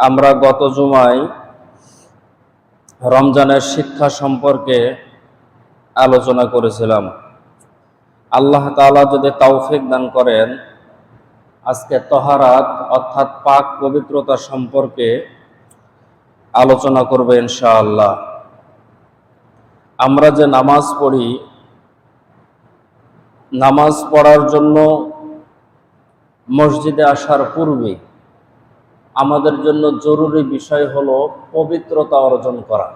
আমরা গত জুমায় রমজানের শিক্ষা সম্পর্কে আলোচনা করেছিলাম। আল্লাহ তাআলা যদি তৌফিক দান করেন, আজকে তহারাত অর্থাৎ পাক পবিত্রতা সম্পর্কে আলোচনা করবে ইনশাআল্লাহ। আমরা যে নামাজ পড়ি, নামাজ পড়ার জন্য মসজিদে আসার পূর্বে আমাদের জন্য জরুরি বিষয় হলো পবিত্রতা অর্জন করা।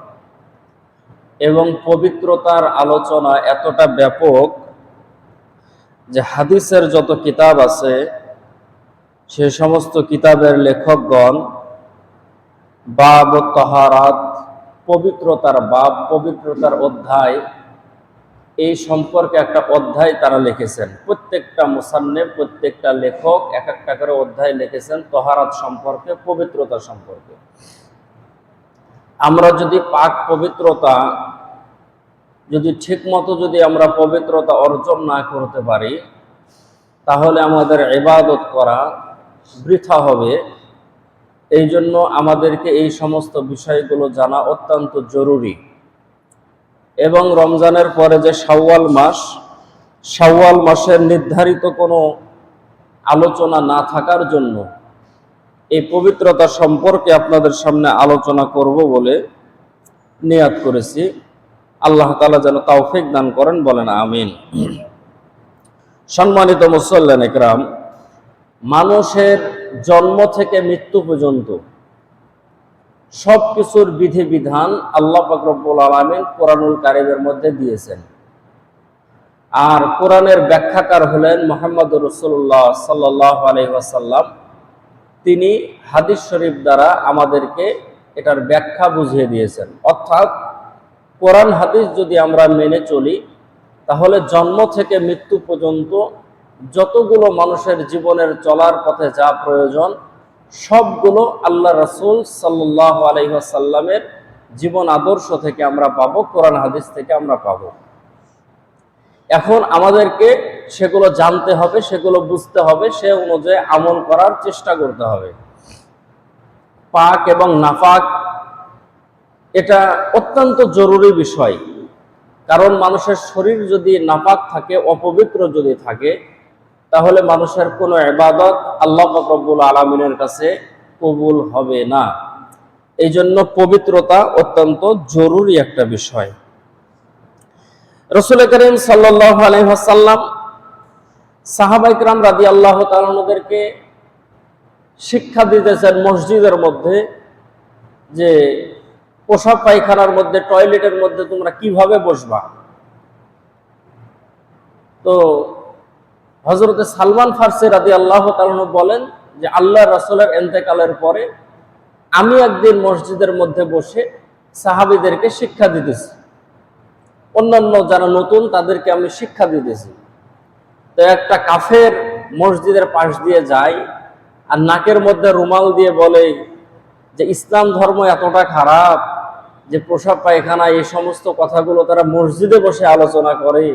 এবং পবিত্রতার আলোচনা এতটা ব্যাপক যে হাদিসের যত কিতাব আছে সে সমস্ত কিতাবের লেখকগণ বাব তাহারাত, পবিত্রতার বাব, পবিত্রতার অধ্যায়, এই সম্পর্কে একটা অধ্যায় তারা লিখেছেন। প্রত্যেকটা মুসান্নিফ, প্রত্যেকটা লেখক এক একটা করে অধ্যায় লিখেছেন তাহারাত সম্পর্কে, পবিত্রতা সম্পর্কে। আমরা যদি পাক পবিত্রতা যদি ঠিকমতো যদি আমরা পবিত্রতা অর্জন না করতে পারি, তাহলে আমাদের ইবাদত করা বৃথা হবে। এই জন্য আমাদেরকে এই সমস্ত বিষয়গুলো জানা অত্যন্ত জরুরি। এবং রমজানের পরে যে শাওয়াল মাস, শাওয়াল মাসের নির্ধারিত কোনো আলোচনা না থাকার জন্য এই পবিত্রতা সম্পর্কে আপনাদের সামনে আলোচনা করব বলে নিয়াত করেছি। আল্লাহ তাআলা যেন তৌফিক দান করেন, বলেন আমিন। সম্মানিত মুসল্লিন ইকরাম, মানুষের জন্ম থেকে মৃত্যু পর্যন্ত সব কিছুর বিধিবিধান আল্লাহ পাক রব্বুল আলামিন কোরআনুল কারীমের মধ্যে দিয়েছেন। আর কোরআনের ব্যাখ্যাকার হলেন মুহাম্মদুর রাসূলুল্লাহ সাল্লাল্লাহু আলাইহি ওয়াসাল্লাম। তিনি হাদিস শরীফ দ্বারা আমাদেরকে এটার ব্যাখ্যা বুঝিয়ে দিয়েছেন। অর্থাৎ কোরআন হাদিস যদি আমরা মেনে চলি, তাহলে জন্ম থেকে মৃত্যু পর্যন্ত যতগুলো মানুষের জীবনের চলার পথে যা প্রয়োজন সবগুলো আল্লাহ রাসূল সাল্লাল্লাহু আলাইহি ওয়াসাল্লামের জীবন আদর্শ থেকে আমরা পাবো, কোরআন হাদিস থেকে আমরা পাবো। এখন আমাদেরকে সেগুলো জানতে হবে, সেগুলো বুঝতে হবে, সে অনুযায়ী আমল করার চেষ্টা করতে হবে। পাক এবং নাপাক এটা অত্যন্ত জরুরি বিষয়। কারণ মানুষের শরীর যদি নাপাক থাকে, অপবিত্র যদি থাকে, তাহলে মানুষের কোনো ইবাদত আল্লাহ পাক রব্বুল আলামিনের কাছে কবুল হবে না। এই জন্য পবিত্রতা অত্যন্ত জরুরি একটা বিষয়। রাসূল করিম সাল্লাল্লাহু আলাইহি ওয়াসাল্লাম সাহাবায়ে কেরাম রাদিয়াল্লাহু তাআলা আনহুদেরকে শিক্ষা দিতেছেন মসজিদের মধ্যে যে পোশাক পায়খানার মধ্যে, টয়লেটের মধ্যে তোমরা কিভাবে বসবা। তো হযরতে সালমান ফারসি রাদিয়াল্লাহু তাআলা আনহু বলেন যে আল্লাহর রাসূলের ইন্তেকালের পরে আমি একদিন মসজিদের মধ্যে বসে সাহাবীদেরকে শিক্ষা দিতেছি, অন্যান্য যারা নতুন তাদেরকে আমি শিক্ষা দিতেছি। তো একটা কাফের মসজিদের পাশ দিয়ে যায় আর নাকের মধ্যে রুমাল দিয়ে বলে যে ইসলাম ধর্ম এতটা খারাপ যে প্রসাব পায়খানা এই সমস্ত কথাগুলো তারা মসজিদে বসে আলোচনা করে।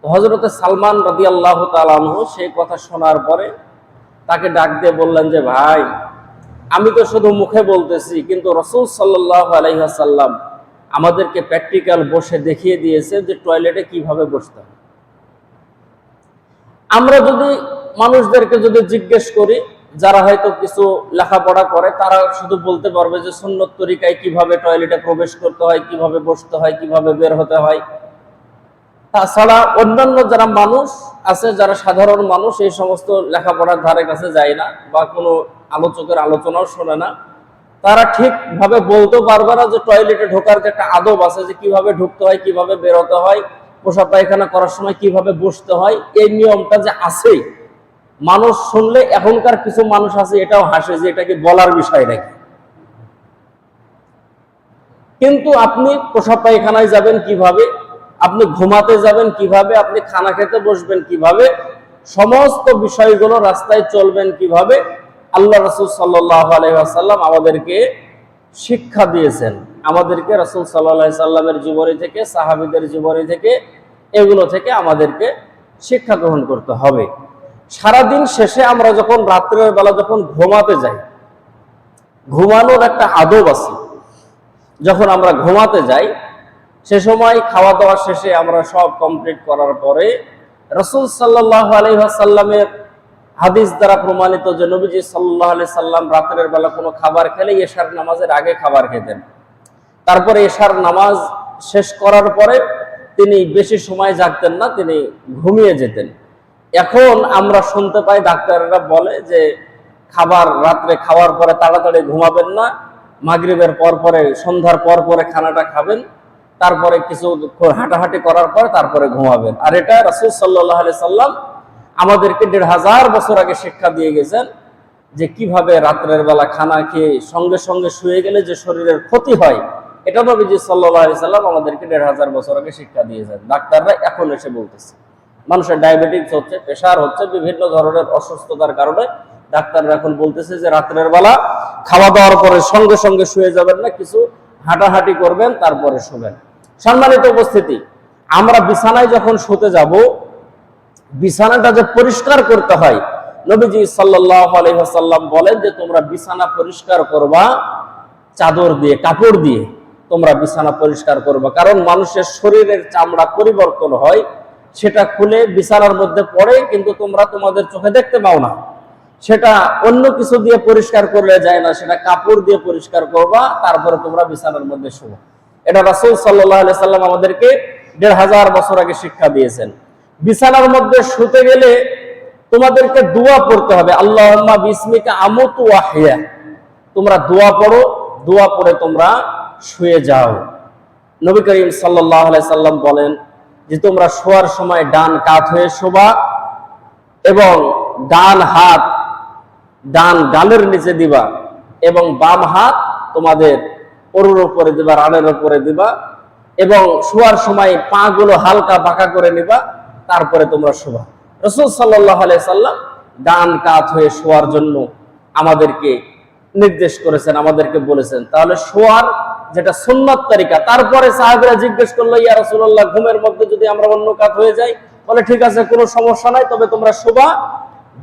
হযরতে সালমান রাদিয়াল্লাহু তাআলা আনহু সেই কথা শোনার পরে তাকে ডাক দিয়ে বললেন যে ভাই, আমি তো শুধু মুখে বলতেছি, কিন্তু রাসূল সাল্লাল্লাহু আলাইহি ওয়াসাল্লাম আমাদেরকে প্র্যাকটিক্যাল বসে দেখিয়ে দিয়েছে যে টয়লেটে কিভাবে বসতে হয়। আমরা যদি মানুষদেরকে যদি জিজ্ঞেস করি, যারা হয়তো কিছু লেখাপড়া করে, তারা শুধু বলতে পারবে যে সুন্নত তরিকায় কিভাবে টয়লেটে প্রবেশ করতে হয়, কিভাবে বসতে হয়, কিভাবে বের হতে হয়। তাছাড়া অন্যান্য যারা মানুষ আছে, যারা সাধারণ মানুষ, এই সমস্ত লেখাপড়ার ধারে কাছে যায় না বা কোনো আলোচকের আলোচনাও শোনে না, তারা ঠিকভাবে বলতে পারবে না যে টয়লেটে ঢোকার যে একটা আদব আছে, যে কিভাবে ঢুকতে হয়, কিভাবে বের হতে হয়, পোশাক পায়খানা করার সময় কিভাবে বসতে হয়, এই নিয়মটা যে আছে, মানুষ শুনলে এখনকার কিছু মানুষ আছে এটাও হাসে যে এটা কি বলার বিষয় নাকি। কিন্তু আপনি পোশাক পায়খানায় যাবেন কিভাবে, আপনি ঘুমাতে যাবেন কিভাবে, আপনি খানা খেতে বসবেন কিভাবে, সমস্ত বিষয়গুলো, রাস্তায় চলবেন কিভাবে, আল্লাহ রাসূল সাল্লাল্লাহু আলাইহি ওয়াসাল্লাম আমাদেরকে শিক্ষা দিয়েছেন। আমাদেরকে রাসূল সাল্লাল্লাহু আলাইহি ওয়াসাল্লামের জীবনী থেকে, সাহাবীদের জীবনী থেকে, এগুলো থেকে আমাদেরকে শিক্ষা গ্রহণ করতে হবে। সারাদিন শেষে আমরা যখন রাত্রের বেলা যখন ঘুমাতে যাই, ঘুমানোর একটা আদব আছে। যখন আমরা ঘুমাতে যাই সে সময় খাওয়া দাওয়া শেষে আমরা সব কমপ্লিট করার পরে রাসূল সাল্লাল্লাহু আলাইহি ওয়াসাল্লামের হাদিস দ্বারা প্রমাণিত যে নবীজি সাল্লাল্লাহু আলাইহি সাল্লাম রাতের বেলা কোনো খাবার খেলে এশার নামাজের আগে খাবার খেতেন। তারপরে এশার নামাজ শেষ করার পরে তিনি বেশি সময় জাগতেন না, তিনি ঘুমিয়ে যেতেন। এখন আমরা শুনতে পাই ডাক্তাররা বলে যে রাত্রে খাওয়ার পরে তাড়াতাড়ি ঘুমাবেন না, মাগরিবের পর পরে সন্ধ্যার পর পরে খানাটা খাবেন, তারপরে কিছু হাঁটাহাঁটি করার পর তারপরে ঘুমাবেন। আর এটা রাসূল সাল্লাল্লাহু আলাইহি সাল্লাম আমাদেরকে ১৫০০ বছর আগে শিক্ষা দিয়ে গেছেন যে কিভাবে রাত্রের বেলা খানা খেয়ে সঙ্গে সঙ্গে শুয়ে গেলে যে শরীরের ক্ষতি হয়, এটা নবীজি সাল্লাল্লাহু আলাইহি সাল্লাম আমাদেরকে ১৫০০ বছর আগে শিক্ষা দিয়েছেন। ডাক্তাররা এখন এসে বলতেছে মানুষের ডায়াবেটিস হচ্ছে, প্রেশার হচ্ছে, বিভিন্ন ধরনের অসুস্থতার কারণে ডাক্তাররা এখন বলতেছে যে রাত্রের বেলা খাওয়া দাওয়ার পরে সঙ্গে সঙ্গে শুয়ে যাবেন না, কিছু হাঁটাহাঁটি করবেন তারপরে শোবেন। সম্মানিত উপস্থিতি, আমরা বিছানায় যখন শুতে যাব বিছানাটা যে পরিষ্কার করতে হয়, নবীজি সাল্লাল্লাহু আলাইহি ওয়াসাল্লাম বলেন যে তোমরা বিছানা পরিষ্কার করবা চাদর দিয়ে, কাপড় দিয়ে তোমরা বিছানা পরিষ্কার করবা। কারণ মানুষের শরীরের চামড়া পরিবর্তন হয়, সেটা খুলে বিছানার মধ্যে পড়ে, কিন্তু তোমরা তোমাদের চোখে দেখতে পাও না। সেটা অন্য কিছু দিয়ে পরিষ্কার করলে যায় না, সেটা কাপড় দিয়ে পরিষ্কার করবা, তারপরে তোমরা বিছানার মধ্যে শোবো। এটা রাসূল সাল্লাল্লাহু আলাইহি সাল্লাম আমাদেরকে ১৫০০ বছর আগে শিক্ষা দিয়েছেন। বিছানার মধ্যে শুতে গেলে তোমাদেরকে দোয়া পড়তে হবে, আল্লাহুম্মা বিসমিকা আমুতু ওয়া আহইয়া। তোমরা দোয়া পড়ো, দোয়া পড়ে তোমরা শুয়ে যাও। নবী করিম সাল্লাল্লাহু আলাইহি সাল্লাম বলেন যে তোমরা শোয়ার সময় ডান কাত হয়ে শোবা এবং ডান হাত ডান গালের নিচে দিবা এবং বাম হাত তোমাদের ওর উপরে দিবা, রানের উপরে দিবা, এবং শোয়ার সময় পা গুলো হালকা বাঁকা করে নিবা, তারপরে তোমরা শোবা। রাসূল সাল্লাল্লাহু আলাইহি সাল্লাম ডান কাত হয়ে শোয়ার জন্য আমাদেরকে নির্দেশ করেছেন, আমাদেরকে বলেছেন। তাহলে শোয়ার যেটা সুন্নাত তরিকা। তারপরে সাহাবীরা জিজ্ঞেস করলো, ইয়া রাসূলুল্লাহ, ঘুমের মধ্যে যদি আমরা অন্য কাত হয়ে যাই? বলে ঠিক আছে, কোনো সমস্যা নাই, তবে তোমরা শোবা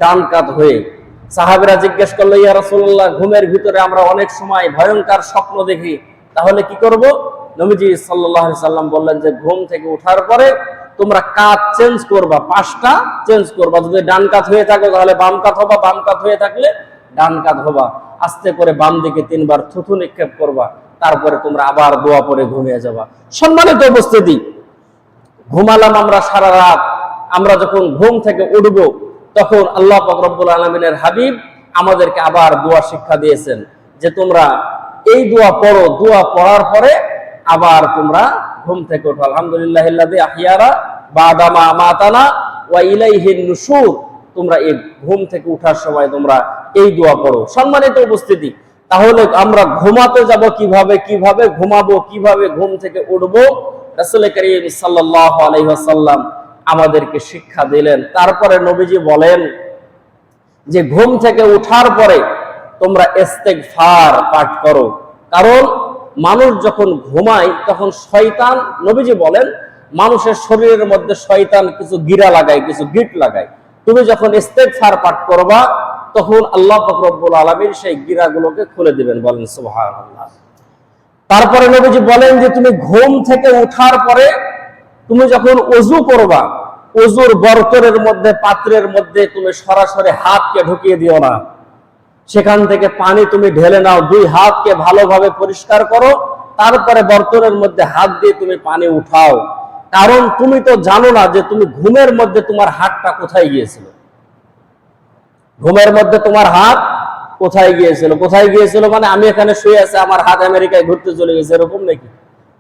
ডান কাত হয়ে। সাহাবীরা জিজ্ঞেস করলো, ইয়া রাসূলুল্লাহ, ঘুমের ভিতরে আমরা অনেক সময় ভয়ঙ্কর স্বপ্ন দেখি, তাহলে কি করব? নবীজি সাল্লাল্লাহু আলাইহি সাল্লাম বললেন যে ঘুম থেকে ওঠার পরে তোমরা কাত চেঞ্জ করবা, পাশটা চেঞ্জ করবা। যদি ডান কাত হয়ে থাকো তাহলে বাম কাত হবা, বাম কাত হয়ে থাকলে ডান কাত হবা। আস্তে করে বাম দিকে ৩ বার থুথু নিক্ষেপ করবা, তারপরে তোমরা আবার দোয়া পড়ে ঘুমিয়ে যাবা। সম্মানিত উপস্থিতি, ঘুমালাম আমরা সারা রাত। আমরা যখন ঘুম থেকে উঠব তখন আল্লাহ পাক রব্বুল আলামিনের হাবিব আমাদেরকে আবার দোয়া শিক্ষা দিয়েছেন যে তোমরা এই দোয়া পড়ো, দোয়া পড়ার পরে আবার তোমরা ঘুম থেকে ওঠো। আলহামদুলিল্লাহিল্লাযী আহইয়ানা বা'দা মা আমাতানা ওয়া ইলাইহিন নুশুর। তোমরা এই ঘুম থেকে ওঠার সময় তোমরা এই দোয়া পড়ো। সম্মানিত উপস্থিতি, তাহলে আমরা ঘুমাতে যাব কিভাবে, কিভাবে ঘুমাবো, কিভাবে ঘুম থেকে উঠবো, রাসূল করিম সাল্লাল্লাহু আলাইহি ওয়াসাল্লাম আমাদেরকে শিক্ষা দিলেন। তারপরে নবীজি বলেন যে ঘুম থেকে ওঠার পরে তোমরা ইস্তেগফার পাঠ করো। কারণ মানুষ যখন ঘুমায় তখন শয়তান, নবীজি বলেন, মানুষের শরীরের মধ্যে শয়তান কিছু গিরা লাগায়, কিছু গিট লাগায়। তুমি যখন ইস্তেগফার পাঠ করবা তখন আল্লাহ পাক রব্বুল আলামিন সেই গিরাগুলোকে খুলে দিবেন। বলেন সুবহানাল্লাহ। তারপরে নবীজি বলেন যে তুমি ঘুম থেকে ওঠার পরে তুমি যখন ওযু করবা, ওযুর বর্তনের মধ্যে, পাত্রের মধ্যে তুমি সরাসরি হাতকে ঢুকিয়ে দিও না, সেখান থেকে পানি তুমি ঢেলে নাও, 2 হাতকে ভালোভাবে পরিষ্কার করো, তারপরে বর্তনের মধ্যে হাত দিয়ে তুমি পানি উঠাও। কারণ তুমি তো জানো না যে তুমি ঘুমের মধ্যে তোমার হাতটা কোথায় গিয়েছিল। ঘুমের মধ্যে তোমার হাত কোথায় গিয়েছিল? কোথায় গিয়েছিল মানে আমি এখানে শুয়ে আছি, আমার হাত আমেরিকায় ঘুরতে চলে গেছে, এরকম নাকি?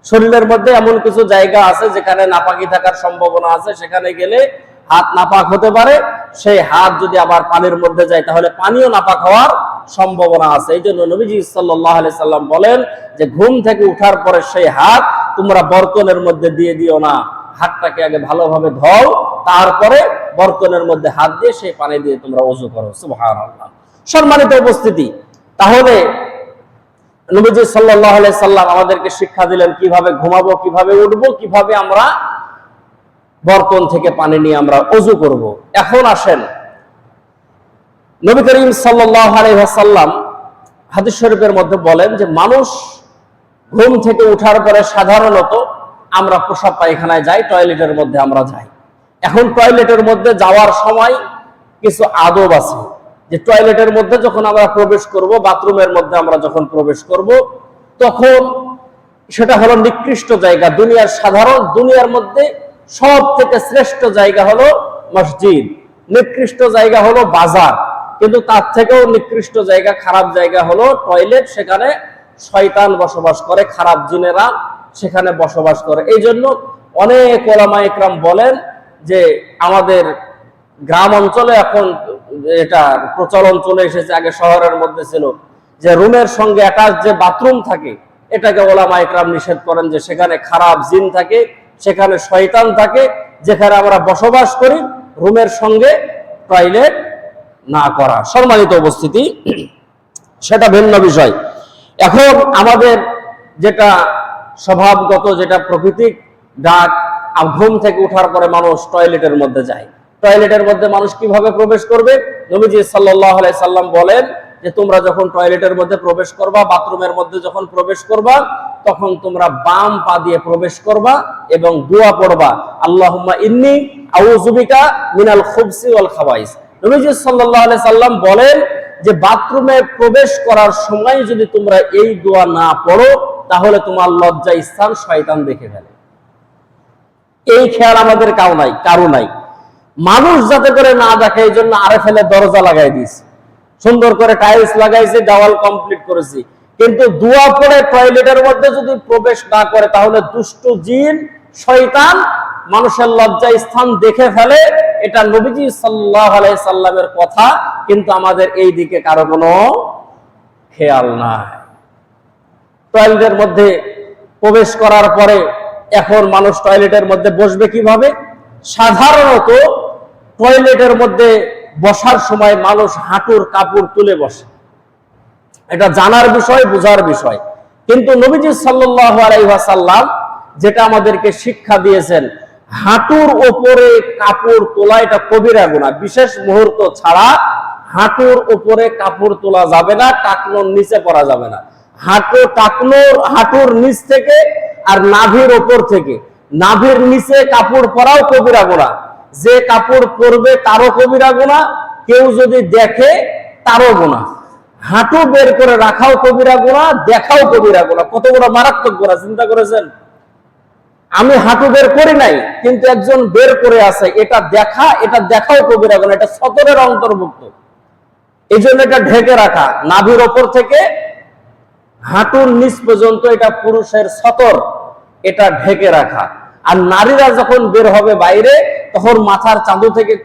শরীরের মধ্যে এমন কিছু জায়গা আছে যেখানে নাপাকি থাকার সম্ভাবনা আছে, সেখানে গেলে হাত নাপাক হতে পারে। সেই হাত যদি আবার পানির মধ্যে যায় তাহলে পানিও নাপাক হওয়ার সম্ভাবনা আছে। এই জন্য নবীজি সাল্লাল্লাহু আলাইহি সাল্লাম বলেন যে ঘুম থেকে উঠার পরে সেই হাত তোমরা বর্তনের মধ্যে দিয়ে দিও না, হাতটাকে আগে ভালোভাবে ধোও, তারপরে বর্তনের মধ্যে হাত দিয়ে সেই পানি দিয়ে তোমরা ওযু করো। সুবহানাল্লাহ। সম্মানিত উপস্থিতি, তাহলে নবীজি সাল্লাল্লাহু আলাইহি সাল্লাম আমাদেরকে শিক্ষা দিলেন কিভাবে ঘুমাবো, কিভাবে উঠবো, কিভাবে আমরা বর্তন থেকে পানি নিয়ে আমরা ওযু করব। এখন আসেন, নবী করিম সাল্লাল্লাহু আলাইহি ওয়াসাল্লাম হাদিস শরীফের মধ্যে বলেন যে মানুষ ঘুম থেকে উঠার পরে সাধারণত আমরা প্রসাব পায়খানায় যাই, টয়লেটের মধ্যে আমরা যাই। এখন টয়লেটের মধ্যে যাওয়ার সময় কিছু আদব আছে, যে টয়লেটের মধ্যে যখন আমরা প্রবেশ করব, বাথরুমের মধ্যে আমরা যখন প্রবেশ করব, তখন সেটা হলো নিকৃষ্ট জায়গা। দুনিয়ার মধ্যে সব থেকে শ্রেষ্ঠ জায়গা হলো মসজিদ, নিকৃষ্ট জায়গা হলো বাজার, কিন্তু তার থেকেও নিকৃষ্ট জায়গা, খারাপ জায়গা হলো টয়লেট। সেখানে শয়তান বসবাস করে, খারাপ জিনেরা সেখানে বসবাস করে। এই জন্য অনেক ওলামা ইকরাম বলেন যে আমাদের গ্রাম অঞ্চলে এখন এটা প্রচলন চলে এসেছে, আগে শহরের মধ্যে ছিল, যে রুমের সঙ্গে অ্যাটাচ যে বাথরুম থাকে, এটাকে ওলামা ইকরাম নিষেধ করেন, যে সেখানে খারাপ জিন থাকে, সেখানে শয়তান থাকে। যেখানে আমরা বসবাস করি, রুমের সঙ্গে টয়লেট না করা। সম্মানিত উপস্থিতি, সেটা ভিন্ন বিষয়। এখন আমাদের যেটা স্বভাবগত, যেটা প্রাকৃতিক ডাক, ঘুম থেকে ওঠার পরে মানুষ টয়লেটের মধ্যে যায়। টয়লেটের মধ্যে মানুষ কিভাবে প্রবেশ করবে? নবীজি সাল্লাল্লাহু আলাইহি সাল্লাম বলেন যে তোমরা যখন টয়লেটের মধ্যে প্রবেশ করবা, বাথরুমের মধ্যে যখন প্রবেশ করবা, তখন তোমরা বাম পা দিয়ে প্রবেশ করবা এবং দোয়া পড়বা, আল্লাহুম্মা ইন্নী আউযু বিকা মিনাল খুবসি ওয়াল খাবাইস। নবীজি সাল্লাল্লাহু আলাইহি সাল্লাম বলেন যে বাথরুমে প্রবেশ করার সময় যদি তোমরা এই দোয়া না পড়ো, তাহলে তোমার লজ্জা স্থান শয়তান দেখে ফেলে। এই খেয়াল আমাদের কারো নাই। মানুষ যাতে করে না দেখে, এই জন্য আরে ফেলে দরজা লাগাই দিয়েছে, সুন্দর করে টাইলস লাগাইছে, দেওয়াল কমপ্লিট করেছি। কিন্তু দোয়া পড়ে টয়লেটের মধ্যে যদি প্রবেশ না করে, তাহলে দুষ্ট জিন শয়তান মানুষের লজ্জা স্থান দেখে ফেলে। এটা নবীজি সাল্লাল্লাহু আলাইহি সাল্লামের কথা, কিন্তু আমাদের এই দিকে কারো কোনো খেয়াল নাই। টয়লেটের মধ্যে প্রবেশ করার পরে এখন মানুষ টয়লেটের মধ্যে বসবে কিভাবে? সাধারণত টয়লেটের মধ্যে বসার সময় মানুষ হাঁটুর কাপড় তুলে বসে, এটা জানার বিষয়, বোঝার বিষয়। কিন্তু নবীজি সাল্লাল্লাহু আলাইহি ওয়াসাল্লাম যেটা আমাদেরকে শিক্ষা দিয়েছেন, হাঁটুর উপরে কাপড় তোলা এটা কবিরা গুনাহ। বিশেষ মুহূর্ত ছাড়া হাঁটুর উপরে কাপড় তোলা যাবে না, টাকনোর নিচে পরা যাবে না। হাঁটুর নিচ থেকে আর নাভির উপর থেকে, নাভির নিচে কাপড় পরাও কবিরা গুনাহ। যে কাপড় পরবে তারও কবিরা গুনাহ, কেউ যদি দেখে তারও গুনাহ। হাঁটু বের করে রাখাও কবিরা গুনাহ, দেখাও কবিরা গুনাহ। কত বড় মারাত্মক গুনাহ চিন্তা করেছেন? আমি হাঁটু বের করি নাই, কিন্তু একজন বের করে আছে, এটা দেখাও কবিরা গুনাহ, এটা সতরের অন্তর্ভুক্ত। এই জন্য এটা ঢেকে রাখা, নাভির ওপর থেকে হাঁটুর নিচ পর্যন্ত এটা পুরুষের সতর, এটা ঢেকে রাখা। আর নারীরা যখন বের হবে বাইরে, তখন মাথার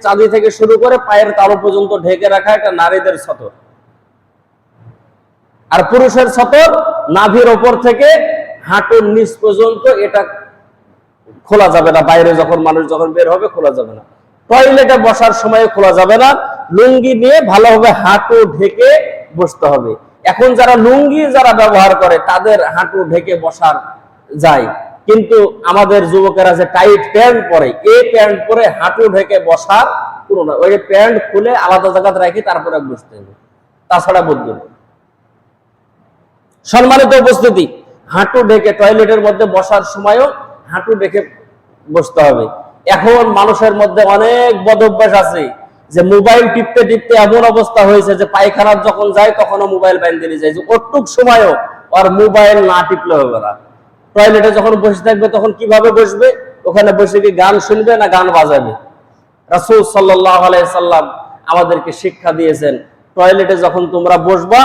চাঁদি থেকে শুরু করে পায়ের তালু পর্যন্ত ঢেকে রাখা, এটা নারীদের সতর। আর পুরুষের সতর নাভির ওপর থেকে হাঁটুর নিচ পর্যন্ত, এটা খোলা যাবে না। বাইরে মানুষ যখন বের হবে খোলা যাবে না। টয়লেটে বসার সময় খোলা যাবে না। লুঙ্গি নিয়ে ভালোভাবে হাঁটু ঢেকে বসতে হবে। এখন যারা লুঙ্গি ব্যবহার করে, তাদের হাঁটু ঢেকে বসার যায়, কিন্তু আমাদের যুবকেরা যে টাইট প্যান্ট পরে, এই প্যান্ট পরে হাঁটু ঢেকে বসার কোনো না। ওই প্যান্ট খুলে আলাদা জায়গাতে রাখি, তারপরে বসতে হবে, তাছাড়া বুঝবে না। সম্মানিত উপস্থিতি, হাঁটু ঢেকে টয়লেটের মধ্যে বসার সময়ও হাঁটু ঢেকে বসতে হবে। এখন মানুষের মধ্যে অনেক বদ অভ্যাস আছে, যে মোবাইল টিপতে টিপতে এমন অবস্থা হয়েছে যে পায়খানার যখন যায় তখনও মোবাইল বাইন্ধে নিয়ে যায়, যে ওটুক সময়ও আর মোবাইল না টিপলে হবে না। টয়লেটে যখন বসে থাকবে তখন কিভাবে বসবে? ওখানে বসে কি গান শুনবে না গান বাজাবে? রাসূল সাল্লাল্লাহু আলাইহি সাল্লাম আমাদেরকে শিক্ষা দিয়েছেন, টয়লেটে যখন তোমরা বসবা,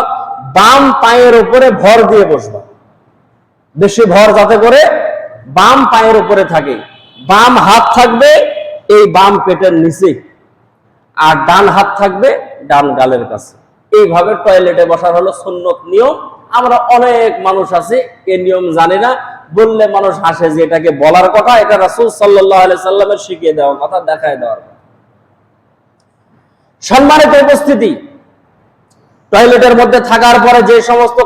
বাম পায়ের উপরে ভর দিয়ে বসবা। বেশি ভর যাতে করে বাম পায়ের উপরে থাকে। বাম হাত থাকবে এই বাম পেটের নিচে, আর ডান হাত থাকবে ডান গালের কাছে। এইভাবে টয়লেটে বসার হলো সুন্নত নিয়ম। আমরা অনেক মানুষ আছি এই নিয়ম জানি না, বললে মানুষ হাসে যে এটাকে বলার কথা, এটা রাসূল সাল্লাল্লাহু আলাইহি সাল্লামের শিখিয়ে দেওয়ার কথা, দেখায় দেওয়ার কথা। সম্মানিত উপস্থিতি, টয়লেটের মধ্যে থাকার পরে যে সমস্ত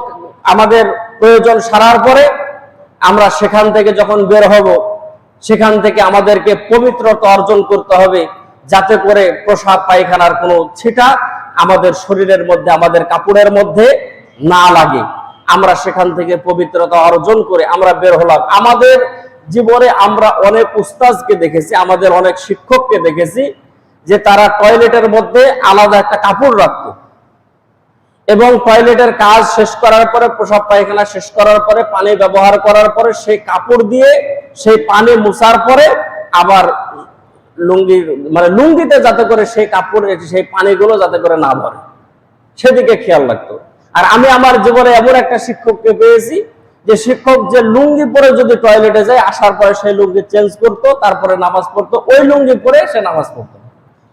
আমাদের প্রয়োজন সারার পরে আমরা সেখান থেকে যখন বের হব, সেখান থেকে আমাদেরকে পবিত্রতা অর্জন করতে হবে, যাতে করে প্রসাব পায়খানার কোনো ছিটা আমাদের শরীরের মধ্যে, আমাদের কাপড়ের মধ্যে না লাগে, আমরা সেখান থেকে পবিত্রতা অর্জন করে আমরা বের হলাম। আমাদের জীবনে আমরা অনেক উস্তাদকে দেখেছি, আমাদের অনেক শিক্ষককে দেখেছি যে তারা টয়লেটের মধ্যে আলাদা একটা কাপড় রাখতো এবং টয়লেটের কাজ শেষ করার পরে, প্রসাব পায়খানা শেষ করার পরে, পানি ব্যবহার করার পরে সেই কাপড় দিয়ে সেই পানি মুছার পরে আবার লুঙ্গি, মানে লুঙ্গিতে যাতে করে সেই কাপড়, সেই পানিগুলো যাতে করে না ভরে, সেদিকে খেয়াল রাখতো। আর আমি আমার জীবনে এমন একটা শিক্ষককে পেয়েছি যে শিক্ষক যে লুঙ্গি পরে যদি টয়লেটে যায়, আসার পরে সেই লুঙ্গি চেঞ্জ করতো, তারপরে নামাজ পড়তো, ওই লুঙ্গি পরে সে নামাজ পড়তো।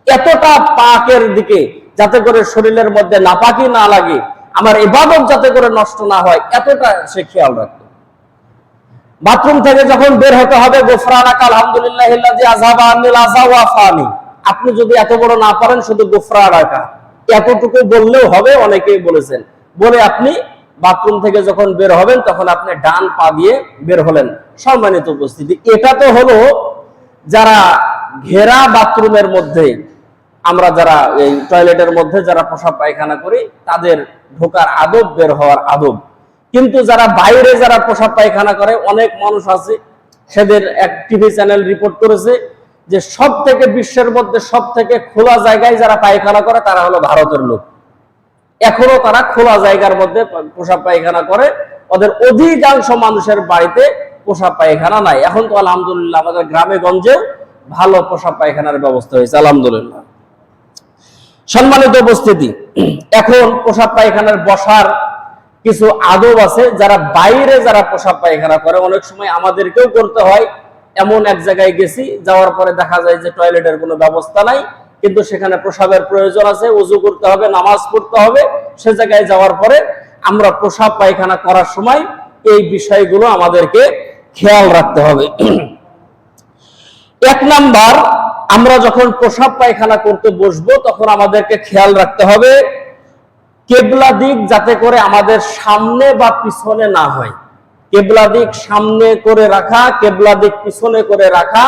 এতটা পাকের দিকে, যাতে করে শরীরের মধ্যে নাপাকি না লাগে, আমার ইবাদত যাতে করে নষ্ট না হয়, এতটা সে খেয়াল রাখতো। বাথরুম থেকে যখন বের হতে হবে, গোফরানাকা আলহামদুলিল্লাহিল্লাযী আযহাবা আন্নিল আযা ওয়া আফানি, আপনি যদি এত বড় না পারেন শুধু গোফরানাকা এতটুকু বললেও হবে, অনেকেই বলেছেন, বলে আপনি বাথরুম থেকে যখন বের হবেন তখন আপনি ডান পা দিয়ে বের হলেন। সম্মানিত উপস্থিতি, এটা তো হলো যারা ঘেরা বাথরুমের মধ্যে, আমরা যারা এই টয়লেটের মধ্যে যারা প্রসাব পায়খানা করি তাদের ঢোকার আদব, বের হওয়ার আদব। কিন্তু যারা বাইরে যারা প্রসাব পায়খানা করে, অনেক মানুষ আছে, সেদের এক টিভি চ্যানেল রিপোর্ট করেছে যে সব থেকে বিশ্বের মধ্যে সব থেকে খোলা জায়গায় যারা পায়খানা করে তারা হলো ভারতের লোক। এখনো তারা খোলা জায়গার মধ্যে প্রসাব পায়খানা করে, ওদের অধিকাংশ মানুষের বাড়িতে প্রসাব পায়খানা নাই। এখন তো আলহামদুলিল্লাহ আমাদের গ্রামে গঞ্জে ভালো প্রসাব পায়খানার ব্যবস্থা হয়েছে, আলহামদুলিল্লাহ। সম্মানিত উপস্থিতি, এখন প্রসাব পায়খানার বসার কিছু আদব আছে। যারা বাইরে যারা প্রসাব পায়খানা করে, অনেক সময় আমাদেরকেও করতে হয়। এমন এক জায়গায় গেছি, যাওয়ার পরে দেখা যায় যে টয়লেটের কোনো ব্যবস্থা নাই, কিন্তু সেখানে প্রসাবের প্রয়োজন আছে, ওযু করতে হবে, নামাজ পড়তে হবে। সে জায়গায় যাওয়ার পরে আমরা প্রসাব পায়খানা করার সময় এই বিষয়গুলো আমাদেরকে খেয়াল রাখতে হবে। এক নাম্বার, আমরা যখন প্রসাব পায়খানা করতে বসবো তখন আমাদেরকে খেয়াল রাখতে হবে কেবলা দিক যাতে করে আমাদের সামনে বা পিছনে না হয়। কেবলা দিক সামনে করে রাখা, কেবলা দিক পিছনে করে রাখা,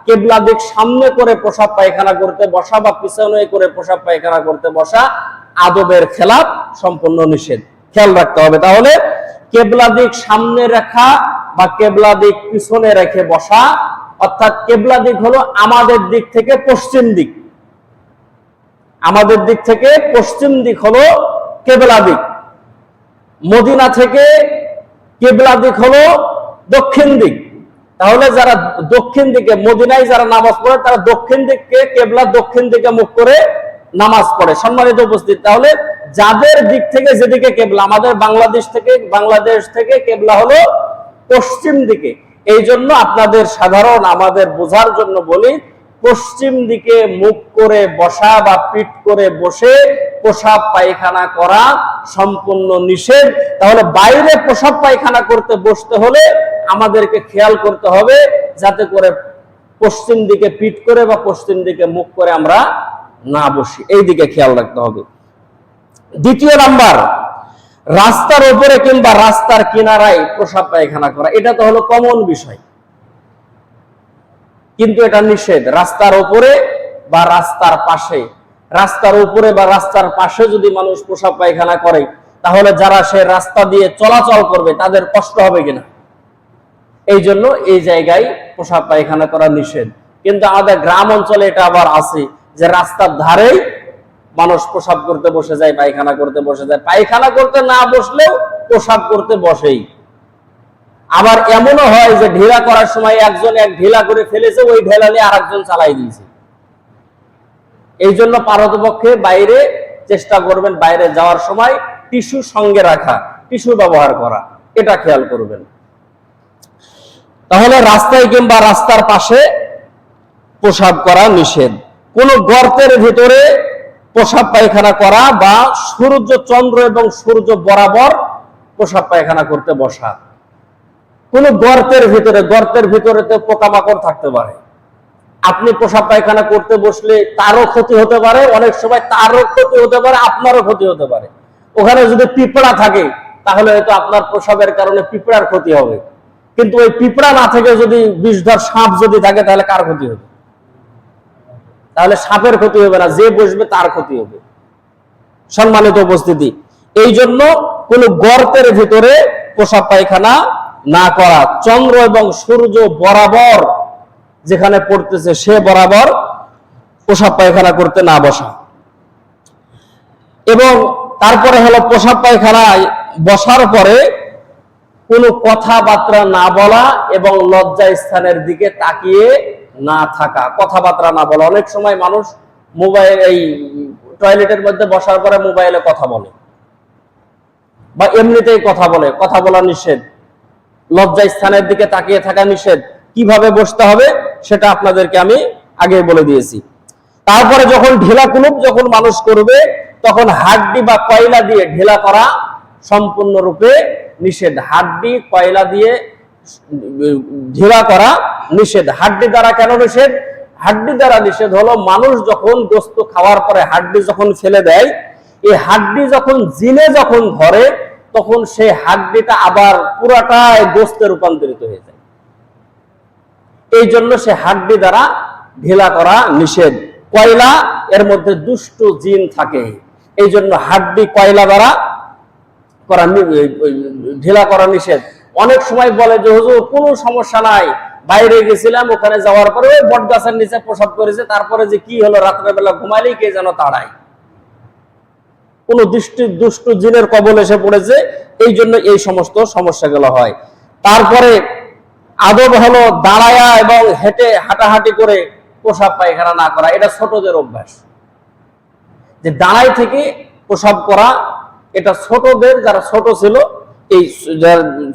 কেবলা দিক সামনে করে প্রসাব পায়খানা করতে বসা বা পিছনে করে প্রসাব পায়খানা করতে বসা আদবের খেলাফ, সম্পূর্ণ নিষেধ। খেয়াল রাখতে হবে। তাহলে কেবলা দিক সামনে রাখা বা কেবলা দিক পিছনে রেখে বসা, অর্থাৎ কেবলা দিক হলো আমাদের দিক থেকে পশ্চিম দিক, আমাদের দিক থেকে পশ্চিম দিক হলো কেবলা দিক। মদিনা থেকে কেবলা দিক হলো দক্ষিণ দিক। তাহলে যারা দক্ষিণ দিকে, মদিনায় যারা নামাজ পড়ে তারা দক্ষিণ দিককে কেবলা, দক্ষিণ দিকে মুখ করে নামাজ পড়ে। সম্মানিত উপস্থিত, তাহলে যাদের দিক থেকে যেদিকে কেবলা, আমাদের বাংলাদেশ থেকে কেবলা হলো পশ্চিম দিকে। এই জন্য আপনাদের সাধারণ আমাদের বোঝার জন্য বলি, পশ্চিম দিকে মুখ করে বসা বা পিঠ করে বসে প্রসাব পায়খানা করা সম্পূর্ণ নিষেধ। তাহলে বাইরে প্রসাব পায়খানা করতে বসতে হলে আমাদেরকে খেয়াল করতে হবে যাতে করে পশ্চিম দিকে পিঠ করে বা পশ্চিম দিকে মুখ করে আমরা না বসি, এই দিকে খেয়াল রাখতে হবে। দ্বিতীয় নাম্বার, রাস্তার উপরে কিংবা রাস্তার কিনারায় প্রসাব পায়খানা করা, এটা তো হলো কমন বিষয়, কিন্তু এটা নিষেধ। রাস্তার উপরে বা রাস্তার পাশে, রাস্তার উপরে বা রাস্তার পাশে যদি মানুষ প্রসাব পায়খানা করে তাহলে যারা সে রাস্তা দিয়ে চলাচল করবে তাদের কষ্ট হবে কিনা, এই জন্য এই জায়গায় প্রসাব পায়খানা করা নিষেধ। কিন্তু আমাদের গ্রাম অঞ্চলে এটা আবার আছে যে রাস্তার ধারেই মানুষ প্রসাব করতে বসে যায়, পায়খানা করতে বসে যায়, পায়খানা করতে না বসলেও প্রসাব করতে বসেই। আবার এমনও হয় যে ঢিলা করার সময় একজন এক ঢিলা করে ফেলেছে, ওই ঢেলা নিয়ে আরেকজন চালাই দিয়েছে। এই জন্য পারতপক্ষে বাইরে চেষ্টা করবেন, বাইরে যাওয়ার সময় টিস্যু সঙ্গে রাখা, টিস্যু ব্যবহার করা, এটা খেয়াল করবেন। তাহলে রাস্তায় কিংবা রাস্তার পাশে প্রসাব করা নিষেধ। কোন গর্তের ভিতরে প্রসাব পায়খানা করা বা সূর্য, চন্দ্র এবং সূর্য বরাবর প্রসাব পায়খানা করতে বসা। কোন গর্তের ভিতরে তো পোকামাকড় থাকতে পারে, আপনি প্রসাব পায়খানা করতে বসলে তারও ক্ষতি হতে পারে, অনেক সময় তারও ক্ষতি হতে পারে, আপনারও ক্ষতি হতে পারে। ওখানে যদি পিঁপড়া থাকে তাহলে হয়তো আপনার প্রসাবের কারণে পিঁপড়ার ক্ষতি হবে, কিন্তু ওই পিঁপড়া না থেকে যদি বিষধর সাপ যদি থাকে তাহলে কার ক্ষতি হবে? তাহলে সাপের ক্ষতি হবে না, যে বসবে তার ক্ষতি হবে। সম্মানিত উপস্থিতি, এই জন্য কোন গর্তের ভিতরে পেশাব পায়খানা না করা, চন্দ্র এবং সূর্য বরাবর যেখানে পড়তেছে সে বরাবর পেশাব পায়খানা করতে না বসা। এবং তারপরে হলো পেশাব পায়খানায় বসার পরে কোনো কথাবার্তা না বলা এবং লজ্জা স্থানের দিকে তাকিয়ে না থাকা, কথাবার্তা না বলা। অনেক সময় মানুষ মোবাইল, এই টয়লেটের মধ্যে বসার পরে মোবাইলে কথা বলে বা এমনিতেই কথা বলে, কথা বলা নিষেধ। লজ্জা স্থানের দিকে তাকিয়ে থাকা নিষেধ। কিভাবে বসতে হবে সেটা আপনাদেরকে আমি আগে বলে দিয়েছি। তারপরে যখন ঢিলা কুলুপ যখন মানুষ করবে তখন হাড্ডি বা কয়লা দিয়ে ঢিলা করা সম্পূর্ণরূপে নিষেধ। হাড্ডি কয়লা দিয়ে ঢিলা করা নিষেধ। হাড্ডি দ্বারা কেন নিষেধ? হাড্ডি দ্বারা নিষেধ হলো মানুষ যখন গোস্ত খাওয়ার পরে হাড্ডি যখন ফেলে দেয়, এই হাড্ডি যখন জিনে যখন ধরে তখন সেই হাড্ডিটা আবার পুরাটাই গোস্তে রূপান্তরিত হয়ে যায়। এই জন্য সে হাড্ডি দ্বারা ঢিলা করা নিষেধ। কয়লা এর মধ্যে দুষ্ট জিন থাকে, এই জন্য হাড্ডি কয়লা দ্বারা করা ঢিলা করা নিষেধ। অনেক সময় বলে যে হুজুর কোনো সমস্যা নাই, বাইরে গেছিলাম, ওখানে যাওয়ার পরে ওই বট গাছের নিচে প্রসাব করেছে, তারপরে যে কি হলো রাত্রের বেলা ঘুমাইলেই কে যেন তাড়ায়, কোন দুষ্ট জিনের কবল এসে পড়েছে, এই জন্য এই সমস্ত সমস্যাগুলো হয়। তারপরে আদব হলো দাঁড়ায়া এবং হেঁটে হাঁটাহাঁটি করে প্রসাব পায়খানা না করা। এটা ছোটদের অভ্যাস, যে দাঁড়াই থেকে প্রসাব করা, এটা ছোটদের, যারা ছোট ছিল এই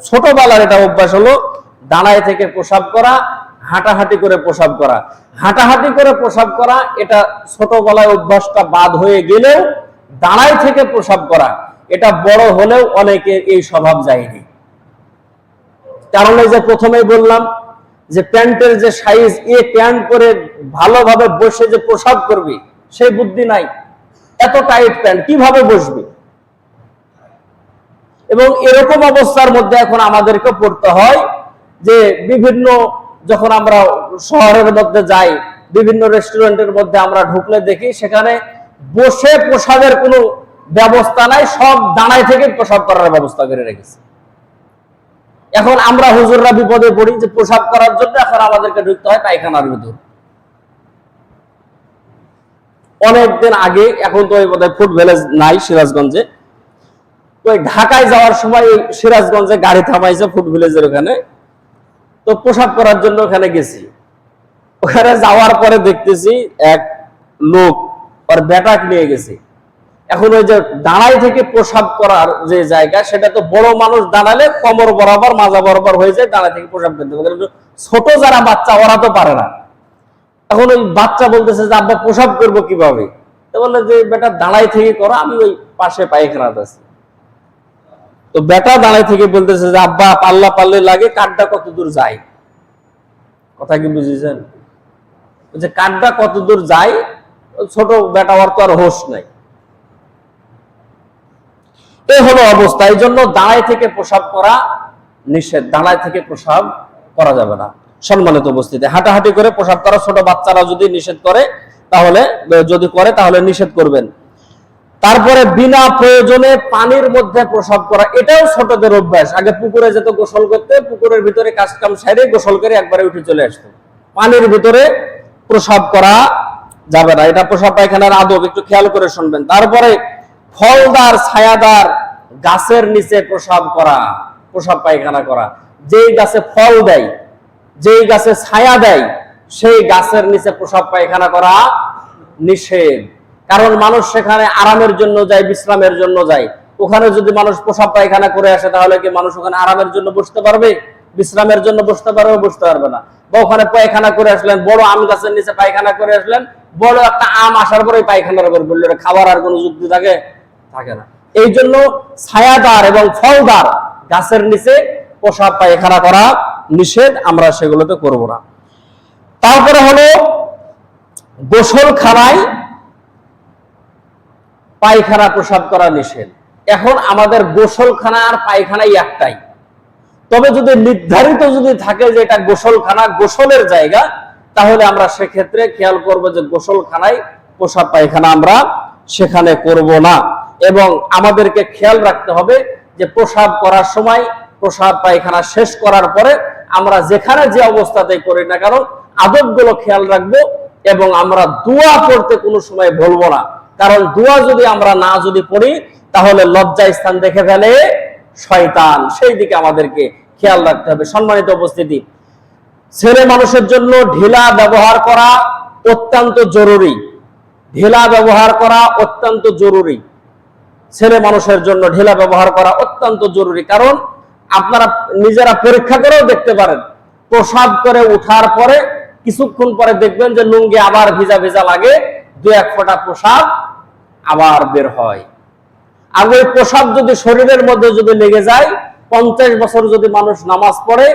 ছোটবেলার এটা অভ্যাস হলো দাঁড়ায় থেকে প্রসাব করা, হাঁটাহাঁটি করে প্রসাব করা। হাঁটাহাঁটি করে প্রসাব করা এটা ছোটবেলায় অভ্যাসটা বাদ হয়ে গেলেও দাঁড়ায় থেকে প্রসাব করা এটা বড় হলেও অনেকের এই স্বভাব যায়নি। কারণ এই যে প্রথমেই বললাম যে প্যান্টের যে সাইজ, এ প্যান্ট পরে ভালোভাবে বসে যে প্রসাব করবে সেই বুদ্ধি নাই। এত টাইট প্যান্ট কিভাবে বসবে? এবং এরকম অবস্থার মধ্যে এখন আমাদেরকে পড়তে হয় যে বিভিন্ন, যখন আমরা শহরের মধ্যে যাই, বিভিন্ন রেস্টুরেন্টের মধ্যে আমরা ঢুকলে দেখি সেখানে বসে প্রসাবের কোনো ব্যবস্থা নাই, সব দাঁড়ায় থেকে প্রসাব করার ব্যবস্থা করে রেখেছে। এখন আমরা হুজুররা বিপদে পড়ি যে প্রসাব করার জন্য এখন আমাদেরকে ঢুকতে হয় পায়খানার ভিতর। অনেকদিন আগে, এখন তো বোধহয় ফুড ভিলেজ নাই সিরাজগঞ্জে, তো ঢাকায় যাওয়ার সময় সিরাজগঞ্জে গাড়ি থামাইছে ফুড ভিলেজের ওখানে, তো প্রসাব করার জন্য ওখানে গেছি। ওখানে যাওয়ার পরে দেখতেছি এক লোক ওর বেটাকে নিয়ে গেছে। এখন ওই যে দাঁড়াই থেকে প্রসাব করার যে জায়গা, সেটা তো বড় মানুষ দাঁড়ালে কোমর বরাবর মাজা বরাবর হয়ে যায়, দাঁড়ায় থেকে প্রসাব করতে পারে। ছোট যারা বাচ্চা ওরা তো পারে না। এখন ওই বাচ্চা বলতেছে যে আব্বা প্রসাব করবো কিভাবে? তো বললে যে বেটা দাঁড়াই থেকে করো, আমি ওই পাশে পায়খানাতে আছি। তো বেটা দাঁড়াই থেকে বলতেছে যে আব্বা পাল্লা পাল্লে লাগে, কাঠটা কত দূর যায়? কথা কি বুঝেছেন? যে কাঠটা কত দূর যায়, ছোট বেটা ওর তো আর হোশ নাই। এই হলো অবস্থা। এই জন্য দাঁড়ায় থেকে প্রসাব করা নিষেধ, দাঁড়ায় থেকে প্রসাব করা যাবে না। সম্মানিত উপস্থিতি, হাঁটাহাঁটি করে প্রসাব করা ছোট বাচ্চারা যদি নিষেধ করে, তাহলে যদি করে তাহলে নিষেধ করবেন। তারপরে বিনা প্রয়োজনে পানির মধ্যে প্রসাব করা, এটাও ছোটদের অভ্যাস। আগে পুকুরে যেত গোসল করতে, পুকুরের ভিতরে কাজ কাম সাইরে গোসল করে একবারে উঠে চলে আসতো। পানির ভিতরে প্রসাব করা যাবে না, এটা প্রসাব পায়খানার আদব, একটু খেয়াল করে শুনবেন। তারপরে ফলদার ছায়াদার গাছের নিচে প্রসাব করা, প্রসাব পায়খানা করা। যেই গাছে ফল দেয়, যেই গাছে ছায়া দেয়, সেই গাছের নিচে প্রসাব পায়খানা করা নিষেধ। কারণ মানুষ সেখানে আরামের জন্য যায়, বিশ্রামের জন্য যায়। ওখানে যদি মানুষ প্রসাব পায়খানা করে আসে, তাহলে কি মানুষ ওখানে আরামের জন্য বসতে পারবে? বিশ্রামের জন্য বসতে পারবে? বসতে পারবে না। বা ওখানে পায়খানা করে আসলেন, বড় আম গাছের নিচে পায়খানা করে আসলেন, বড় একটা আম আসার পরে পায়খানার উপর বললো, খাবার আর কোনো যুক্তি থাকে না। এই জন্য ছায়াদার এবং ফলদার গাছের নিচে প্রসাব পায়খানা করা নিষেধ, আমরা সেগুলোতে করব না। তারপরে হলো গোসলখানায় পায়খানা প্রসাব করা নিষেধ। এখন আমাদের গোসলখানা আর পায়খানাই একটাই, তবে যদি নির্ধারিত যদি থাকে যে এটা গোসলখানা, গোসলের জায়গা, তাহলে আমরা সেক্ষেত্রে খেয়াল করব যে গোসলখানায় প্রসাব পায়খানা আমরা সেখানে করব না। এবং আমাদেরকে খেয়াল রাখতে হবে যে প্রসাব করার সময়, প্রসাব পায়খানা শেষ করার পরে আমরা যেখানে যে অবস্থাতেই করি না কারণ আদবগুলো খেয়াল রাখবো এবং আমরা দোয়া পড়তে কোনো সময় ভুলবো না। কারণ দোয়া যদি আমরা না যদি পড়ি তাহলে লজ্জা স্থান দেখে ফেলে শয়তান, সেই দিকে আমাদেরকে খেয়াল রাখতে হবে। সম্মানিত উপস্থিতি, ছেলে মানুষের জন্য ঢিলা ব্যবহার করা অত্যন্ত জরুরি। ঢিলা ব্যবহার করা অত্যন্ত জরুরি। ছেলে মানুষের জন্য ঢিলা ব্যবহার করা অত্যন্ত জরুরি। কারণ আপনারা নিজেরা পরীক্ষা করেও দেখতে পারেন, প্রসাব করে উঠার পরে কিছুক্ষণ পরে দেখবেন যে লুঙ্গি আবার ভিজা ভিজা লাগে, 2-1 ফোঁটা প্রসাব আবার বের হয়। আর ওই প্রসাব যদি শরীরের মধ্যে যদি লেগে যায়, 50 বছর যদি মানুষ নামাজ পড়ে,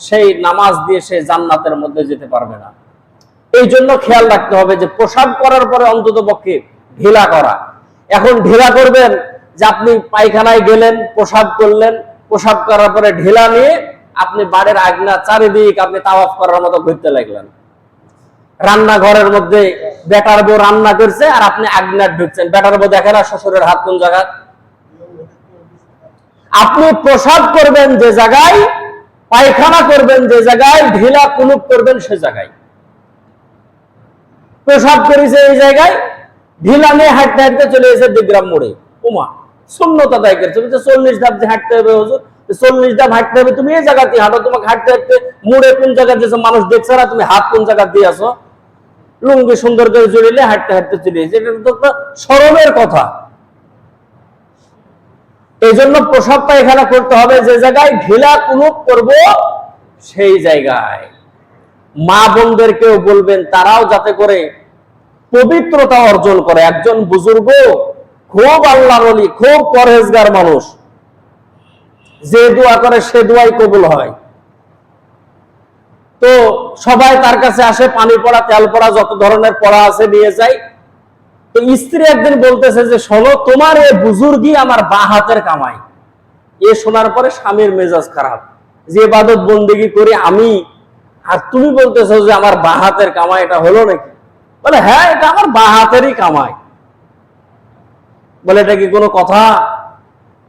সেই নামাজ দিয়ে সে জান্নাতের মধ্যে যেতে পারবে না। এই জন্য খেয়াল রাখতে হবে যে প্রসাব করার পরে অন্তত পক্ষে ঢিলা করা। এখন ঢিলা করবেন যে আপনি পায়খানায় গেলেন, প্রসাব করলেন, প্রসাব করার পরে ঢিলা নিয়ে আপনি বাড়ির আগনা চারিদিক আপনি তাওয়াফ করার মতো ঘুরতে লাগলেন। রান্নাঘরের মধ্যে বেটার বউ রান্না করছে আর আপনি আগনার ঢুকছেন, বেটার বউ দেখে না শ্বশুরের হাত কোন জায়গায়। আপনি প্রসাব করবেন যে জায়গায়, পায়খানা করবেন যে জায়গায়, ঢিলা কুলুপ করবেন সে জায়গায়। প্রসাব করেছে এই জায়গায়, ঢিলা নিয়ে হাঁটতে হাঁটতে চলে এসে দিগ্রাম মোড়ে, উমা শূন্যতা দায় করছে, 40 ধাপ যে হাঁটতে হবে হুজুর, 40 ধাপ হাঁটতে হবে, তুমি এই জায়গাতে হাঁটো, তোমাকে হাঁটতে হাঁটতে মোড়ে কোন জায়গায় যেসব মানুষ দেখছে না, তুমি হাত কোন জায়গা দিয়ে আসো, লুঙ্গি সুন্দর করে জড়িলে হাঁটতে হাঁটতে চলে এসে, এটা তো শরমের কথা। এই জন্য প্রসাব পায়খানা করতে হবে যে জায়গায়, ঢিলা কুলুপ করব সেই জায়গায়। মা বোনদেরকেও বলবেন তারাও যাতে করে পবিত্রতা অর্জন করে। একজন বুজুর্গ খুব আল্লাহর ওলি, খুব পরহেজগার মানুষ, যে দোয়া করে সে দোয়াই কবুল হয়। তো সবাই তার কাছে আসে, পানি পড়া, তেল পড়া, যত ধরনের পড়া আছে নিয়ে যায়। তো স্ত্রী একদিন বলতেছে যে শোনো, তোমার এই বুজুর্গই আমার বা হাতের কামাই। এ শোনার পরে স্বামীর মেজাজ খারাপ, যে ইবাদত বন্দেগী করি আমি, আর তুমি বলতেছো যে আমার বা হাতের কামাই, এটা হলো নাকি? বলে হ্যাঁ, এটা আমার বা হাতেরই কামাই। বলে এটা কি কোনো কথা?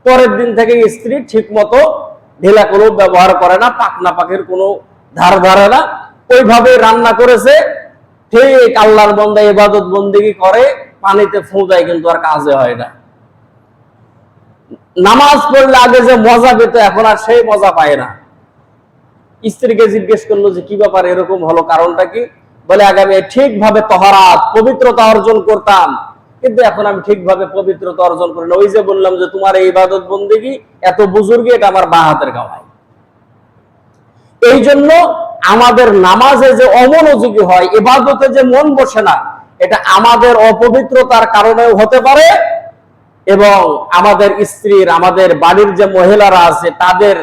পরের দিন থেকে স্ত্রী ঠিক মতো ঢিলা কোনো ব্যবহার করে না, পাকনা পাখির কোনো ধার ধারে না, ওইভাবে রান্না করেছে। ঠিক আল্লাহর বান্দা ইবাদত বন্দেগী করে, পানিতে ফু দেয়, কিন্তু আর কাজে হয় না। নামাজ পড়লে আগে যে মজা পেত, এখন আর সেই মজা পায় না। স্ত্রীকে জিজ্ঞেস করলো যে কি ব্যাপার, এরকম হলো, কারণটা কি? বলে আগে আমি ঠিকভাবে তহরাত, পবিত্রতা অর্জন করতাম, কিন্তু এখন আমি ঠিকভাবে পবিত্রতা অর্জন করি না। ওই যে বললাম যে তোমার এই ইবাদত বন্দেগী এত বুজুর্গি, এটা আমার বা হাতের কামাই। এই জন্য আমাদের নামাজে যে অমনোযোগী হয়, ইবাদতে যে মন বসে না, এটা আমাদের অপবিত্রতার কারণেও হতে পারে, এবং আমাদের স্ত্রীর, আমাদের বাড়ির যে মহিলারা আছে তাদের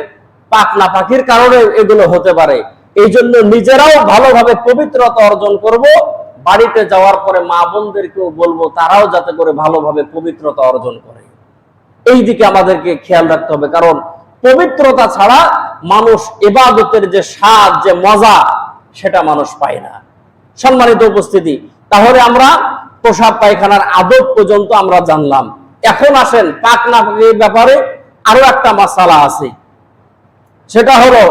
পাকনা পাখির কারণে এগুলো হতে পারে। এই জন্য নিজেরাও ভালোভাবে পবিত্রতা অর্জন করব, বাড়িতে যাওয়ার পরে মা বোনদেরকেও বলবো তারাও যাতে করে ভালোভাবে পবিত্রতা অর্জন করে। এই দিকে আমাদেরকে খেয়াল রাখতে হবে, কারণ পবিত্রতা ছাড়া মানুষ ইবাদতের যে স্বাদ, যে মজা, সেটা মানুষ পায় না। সম্মানিত উপস্থিতি, তাহলে আমরা প্রসাব পায়খানার আদব পর্যন্ত আমরা জানলাম। এখন আসেন পাকনা পাখির ব্যাপারে আরো একটা মাসালা আছে। সেটা হলো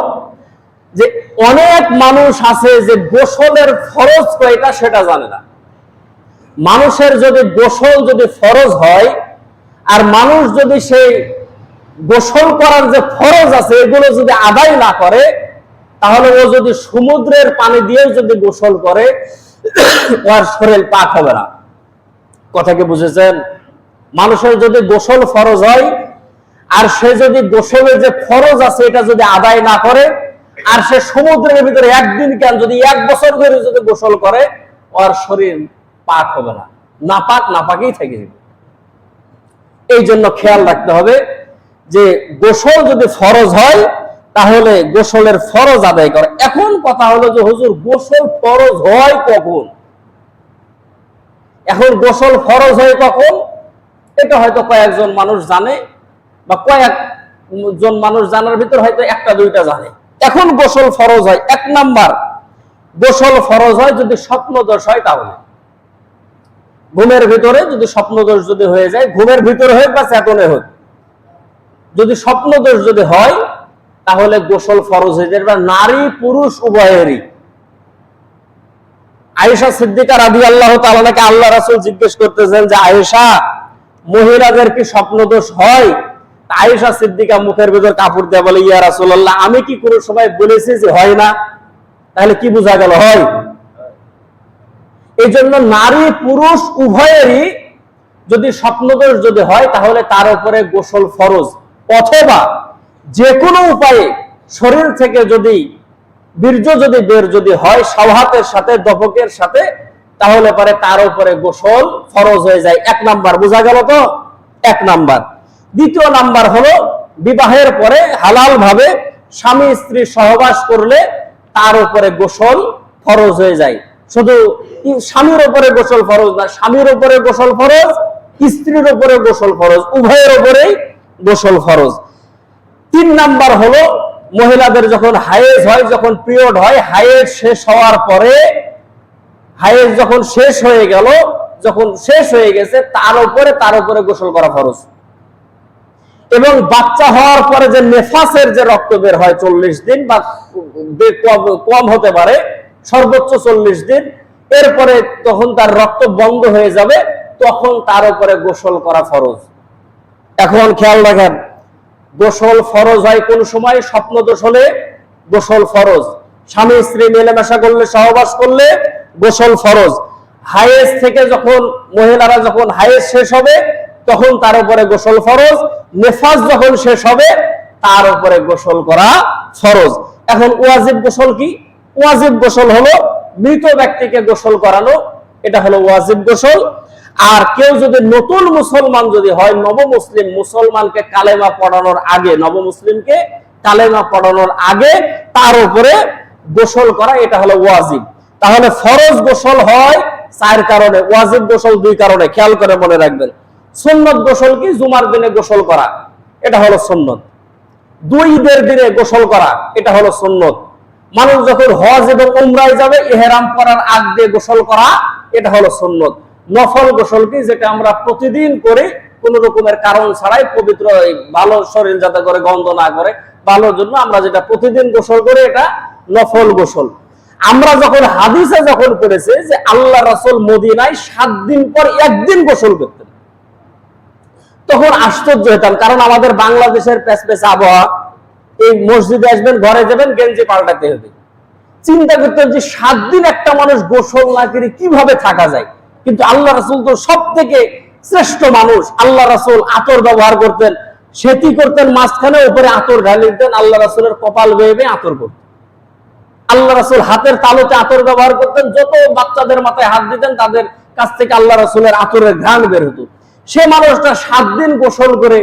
যে অনেক মানুষ আছে যে গোসলের ফরজ কয়টা সেটা জানে না। মানুষের যদি গোসল যদি ফরজ হয়, আর মানুষ যদি সেই গোসল করার যে ফরজ আছে এগুলো যদি আদায় না করে, তাহলে ও যদি সমুদ্রের পানি দিয়েও যদি গোসল করে, ওর শরীর পাক হবে না। কথা কি বুঝেছেন? মানুষের যদি গোসল ফরজ হয়, আর সে যদি গোসলের যে ফরজ আছে এটা যদি আদায় না করে, আর সে সমুদ্রের ভিতরে একদিন কেন যদি 1 বছর ধরে যদি গোসল করে, ওর শরীর পাক হবে না, নাপাকই থেকে যাবে। এই জন্য খেয়াল রাখতে হবে যে গোসল যদি ফরজ হয় তাহলে গোসলের ফরজ আদায় করে। এখন কথা হলো যে হুজুর গোসল ফরজ হয় কখন? এখন গোসল ফরজ হয় কখন এটা হয়তো কয়েকজন মানুষ জানে, বা কয়েকজন মানুষ জানার ভিতর হয়তো 1-2টা জানে। এখন গোসল ফরজ হয়, 1 নাম্বার গোসল ফরজ হয় যদি স্বপ্নদোষ হয়। তাহলে ঘুমের ভিতরে যদি স্বপ্নদোষ যদি হয়ে যায়, ঘুমের ভিতরে হোক বা চেতনে হোক, যদি স্বপ্নদোষ যদি হয় তাহলে গোসল ফরজ হয়ে যাবে, নারী পুরুষ উভয়েরই। আয়েশা সিদ্দিকা রাদিয়াল্লাহু তাআলাকে আল্লাহ রাসূল জিজ্ঞেস করতেছেন যে আয়েশা, মহিলাদের কি স্বপ্নদোষ হয়? আয়েশা সিদ্দিকা মুখের ভিতর কাপড় দিয়ে বলে, ইয়া রাসূলুল্লাহ, আমি কি কোনো সময় বলেছি যে হয় না? তাহলে কি বোঝা গেল? হয়। এই জন্য নারী পুরুষ উভয়েরই যদি স্বপ্নদোষ যদি হয় তাহলে তার উপরে গোসল ফরজ, অথবা যে কোনো উপায়ে শরীর থেকে যদি বীর্য যদি বের যদি হয় সাওহাতের সাথে, দফকের সাথে, তাহলে পরে তার উপরে গোসল ফরজ হয়ে যায়। এক নাম্বার বোঝা গেল তো? এক নাম্বার। দ্বিতীয় নাম্বার হলো বিবাহের পরে হালাল ভাবে স্বামী স্ত্রী সহবাস করলে তার উপরে গোসল ফরজ হয়ে যায়। শুধু স্বামীর উপরে গোসল ফরজ না, স্বামীর উপরে গোসল ফরজ, স্ত্রীর উপরে গোসল ফরজ, উভয়ের উপরেই গোসল ফরজ। তিন নাম্বার হলো মহিলাদের যখন হায়েজ হয়, যখন পিরিয়ড হয়, হায়েজ শেষ হওয়ার পরে, হায়েজ যখন শেষ হয়ে গেল, যখন শেষ হয়ে গেছে তার উপরে গোসল করা ফরজ। এবং বাচ্চা হওয়ার পরে যে নেফাসের যে রক্ত বের হয় 40 দিন বা কম হতে পারে, সর্বোচ্চ 40 দিন, এরপরে তখন তার রক্ত বন্ধ হয়ে যাবে, তখন তার উপরে গোসল করা ফরজ। এখন খেয়াল রাখেন, গোসল ফরজ হয় কোন সময়? স্বপ্নদোষ হলে গোসল ফরজ, স্বামী স্ত্রী মেলামেশা করলে, সহবাস করলে গোসল ফরজ। হায়েজ থেকে যখন মহিলারা যখন হায়েজ শেষ হবে তখন তার উপরে গোসল ফরজ, নেফাস যখন শেষ হবে তার উপরে গোসল করা ফরজ। এখন ওয়াজিব গোসল কি? ওয়াজিব গোসল হলো মৃত ব্যক্তিকে গোসল করানো, এটা হলো ওয়াজিব গোসল। আর কেউ যদি নতুন মুসলমান যদি হয়, নবমুসলিম মুসলমানকে কালেমা পড়ানোর আগে, নবমুসলিমকে কালেমা পড়ানোর আগে তার উপরে গোসল করা, এটা হলো ওয়াজিব। তাহলে ফরজ গোসল হয় 4 কারণে, ওয়াজিব গোসল 2 কারণে। খেয়াল করে মনে রাখবেন। সুন্নত গোসল কি? জুমার দিনে গোসল করা, এটা হলো সুন্নত। 2 ঈদের দিনে গোসল করা, এটা হলো সুন্নত। মানুষ যখন হজ এবং উমরায় যাবে ইহরাম পরার আগ দিয়ে গোসল করা, এটা হলো সুন্নত। নফল গোসল কি? যেটা আমরা প্রতিদিন করি কোন রকমের কারণ ছাড়াই, পবিত্র ভালো শরীর যাতে করে গন্ধ না করে, ভালোর জন্য আমরা যেটা প্রতিদিন গোসল করি, এটা নফল গোসল। আমরা যখন হাদিসে যখন পড়েছে যে আল্লাহ রাসূল মদিনায় 7 দিন পর একদিন গোসল করতেন, তখন আশ্চর্য হতাম। কারণ আমাদের বাংলাদেশের প্যাচপ্যাচে আবহাওয়া, এই মসজিদে আসবেন, ঘরে যাবেন, গেঞ্জি পাল্টাতে হবে। চিন্তা করতেন যে 7 দিন একটা মানুষ গোসল না করে কিভাবে থাকা যায়। কিন্তু আল্লাহ রাসূল তো সব থেকে শ্রেষ্ঠ মানুষ। আল্লাহ রাসূল আতর ব্যবহার করতেন, সেটি করতেন মাঝখানে, উপরে আতর ঢালি দিতেন, আল্লাহ রাসূলের কপাল বেয়ে আতর করতেন। আল্লাহ রাসূল হাতের তালুতে আতর ব্যবহার করতেন, যত বাচ্চাদের মাথায় হাত দিতেন তাদের কাছ থেকে আল্লাহ রাসূলের আতরের ঘ্রাণ বের হতো। সে মানুষটা 7 দিন গোসল করে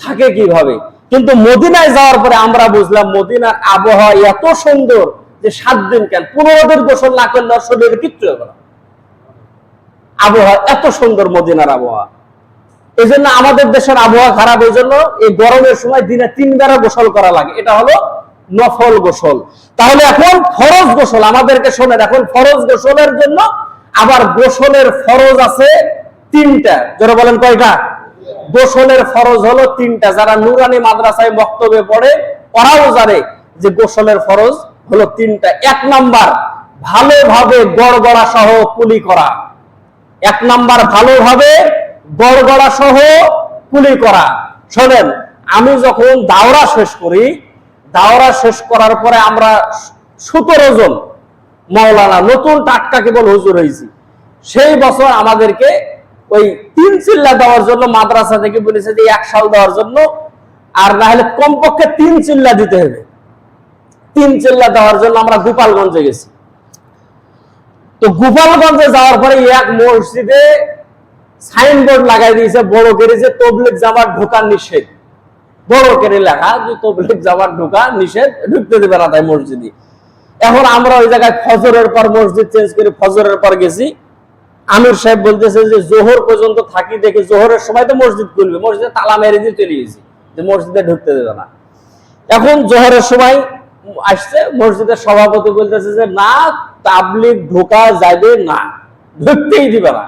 থাকে কিভাবে? কিন্তু মদিনায় যাওয়ার পরে আমরা বুঝলাম মদিনার আবহাওয়া এত সুন্দর যে 7 দিন কেন, 15 দিন গোসল না করলে শরীরে কিচ্ছু হবে না। আবহাওয়া এত সুন্দর মদিনার আবহাওয়া। এই জন্য আমাদের দেশের আবহাওয়া খারাপ, এই জন্য এই গরমের সময় দিনে 3 বার গোসল করা লাগে, এটা হলো নফল গোসল। তাহলে এখন ফরজ গোসল আমাদেরকে শোনেন, এখন ফরজ গোসলের জন্য আবার গোসলের ফরজ আছে 3টা। যারা বলেন কয়টা? গোসলের ফরজ হলো 3টা। যারা নুরানি মাদ্রাসায় বক্তব্যে পড়ে ওরাও জানে যে গোসলের ফরজ হলো 3টা। 1 নাম্বার ভালোভাবে গড়গড়া সহ কুলি করা। 1 নাম্বার ভালোভাবে গড়গড়া সহ কুলি করা। শোনেন, আমি যখন দাওরা শেষ করি, দাওরা শেষ করার পরে আমরা 17 জন মাওলানা নতুন টাটকা কেবল হুজুর হয়েছি, সেই বছর আমাদেরকে ওই 3 চিল্লা দেওয়ার জন্য মাদ্রাসা থেকে বলেছে যে 1 সাল দেওয়ার জন্য, আর না হলে কমপক্ষে 3 চিল্লা দিতে হবে। 3 চিল্লা দেওয়ার জন্য আমরা গোপালগঞ্জে গেছি। তো গোপালগঞ্জে যাওয়ার পরে এক মসজিদে সাইনবোর্ড লাগাই দিয়েছে বড় করে যে তবলিগ জামাত ঢোকা নিষেধ, বড় করে লেখা যে তবলিগ জামাত ঢোকা নিষেধ, ঢুকতে দেবে না তাই মসজিদে। এখন আমরা ওই জায়গায় ফজরের পর মসজিদ চেঞ্জ করে ফজরের পর গেছি। আমির সাহেব বলতেছে যে জোহর পর্যন্ত থাকি, দেখি জোহরের সময় তো মসজিদ খুলবে, মসজিদে তালা মেরে দিয়ে চলে গেছি যে মসজিদে ঢুকতে দেবে না। এখন জোহরের সময় আসছে, মসজিদের সভাপতি বলতেছে যে না, তাবলিগ ঢোকা যাবে না, ঢুকতেই দিবে না।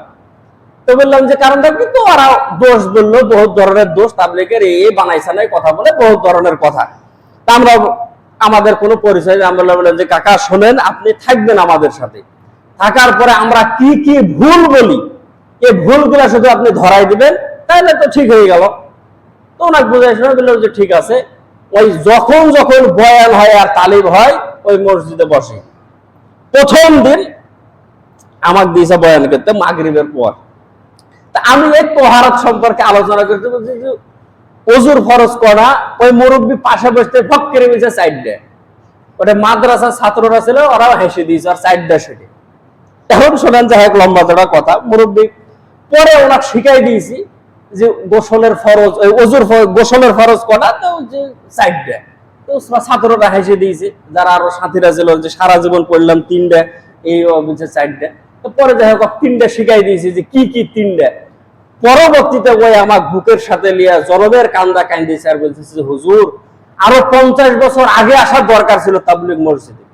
তো বললাম যে কারণটা কি, তো ওরা দোষ বললো, বহুত ধরনের দোষ, তাবলীগের এই বানাইছে নাই কথা বলে বহুত ধরনের কথা। তা আমরা আমাদের কোনো পরিচয়, আমরা বললাম যে কাকা শোনেন, আপনি থাকবেন আমাদের সাথে, থাকার পরে আমরা কি কি ভুল বলি এই ভুলগুলা শুধু আপনি ধরাই দিবেন, তাহলে তো ঠিক হয়ে গেল। তো ওনাকে বুঝাই শোনা দিল যে ঠিক আছে। ওই যখন যখন বয়ান হয় আর তালিম হয় ওই মসজিদে বসে। প্রথম দিন আমাকে দিয়েছে বয়ান করতে মাগরিবের পর। তা আমি এই তোহারাত সম্পর্কে আলোচনা করতে বলছি যে ওজুর ফরজ করা, ওই মুরব্বী পাশে বসতে ফক করে বলছে সাইড দেয়। ওটা মাদ্রাসার ছাত্ররা ছিল, ওরাও হেসে দিয়েছে আর সাইড দেয় সেটি। এখন শোনেন যাই হোক, লম্বা চড়া কথা, মুরব্বী পরে ওনাকে শিখাই দিয়েছি যে গোসলের ফরজ, ওজুর গোসলের ফরজ করা, তো যে সাইড দেয়। তো ছাত্ররা হেসে দিয়েছে, যারা আরো সাথীরা ছিল যে সারা জীবন পড়লাম তিনটা, এই বলছে সাইড দেয়। তো পরে যাই হোক তিনটা শিখাই দিয়েছি যে কি কি তিনটা। পরবর্তীতে ওই আমার বুকের সাথে লিয়া জনমের কান্দা কান্দিছে আর বলতেছে যে হুজুর আরো 50 বছর আগে আসার দরকার ছিল তাবলীগ মসজিদে,